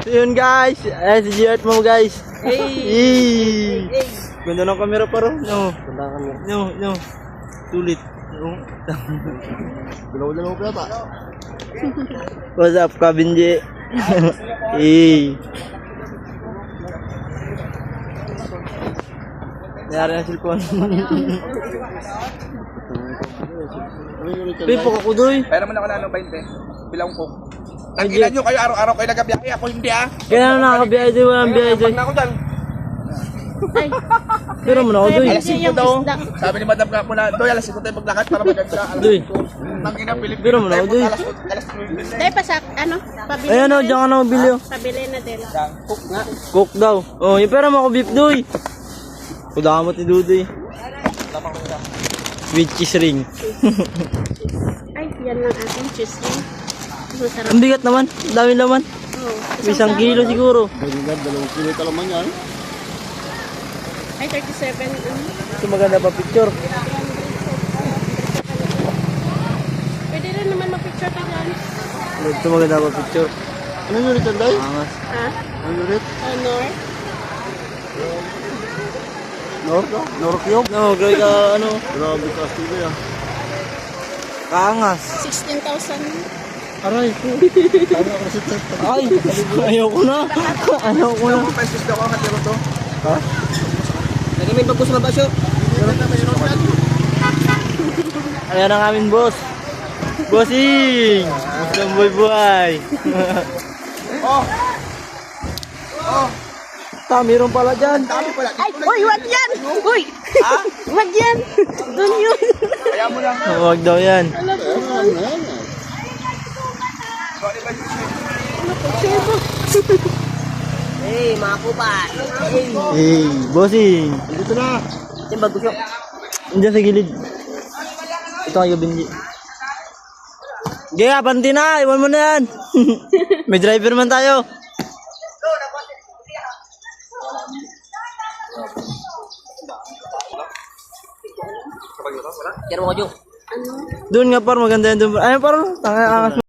So yun guys, si G-Art mo guys. Hey! Ganda ng camera pa rin. No. Ganda kami. No. Sulit. No. Dalaw-dalaw pa yata. What's up, Kabinje? Hey! Nangyari na silpon. Pipo ka kudoy. Pera man ako na ng 20. Bilang ko. Nagilan nyo kayo araw-araw kayo nagabiyahe. Ako hindi ah. Kaya na nakakabiyahe doy, walang biyahe doy. Pag na ako dyan. Ay, Pero mo na ako doy. Alas 5 daw. Sabi ni Madam Kapo na, Doy, alas 5 tayo maglakad para maganda. Doy. Tangin ang Pilipino. Pero mo na ako doy. Alas 9. dahil pa sa, ano, pabili Ayan na o, din. diyan ka na mabili o. Pabili na din. Cook nga. Cook daw. Oh, yung pera mo ako beef doy. Kudamot ni Dudoy. With cheese ring. Ay, yan lang ating cheese ring. Masarap. Ang bigat naman. Dami naman. Oh, Isang kilo siguro. Ganyan, 2 kilo talaman yan. Ay, 37. Ano? Ito maganda pa picture. Pwede rin naman mag-picture ka dyan. Ito maganda pa picture. Ano yung ulit yan, Day? Angas. Ha? Ano yung ulit? Honor? North yung? No, gawin ka ano. Grabe ka, Steve ah. Kaangas. 16,000. Aray. Tama ka si Ted. Ay, ayoko na. Ayoko na. 2 pesos daw ako katiro to. Ha? Lagi may bago sa mabasyo. Ayan ang amin boss. Bossing. Boss ng buhay. Oh. Oh. Meron pala dyan. Dami pala. Ay, uy, wag yan! Uy! Ha? Wag yan! Doon yun! Kaya mo lang. Huwag daw yan. Alam mo. Ano yan? Sorry ba? Hey, mga kupat! Hey! Hey, bossing. Dito na. Yung bago siya. Diyan sa gilid. Ito kayo, Benji. Gaya, panti na. Iwan mo na yan. May driver man tayo. Kaya mo ko, Jo. Doon nga par, maganda yan doon. Ayun par, tanga angas mo.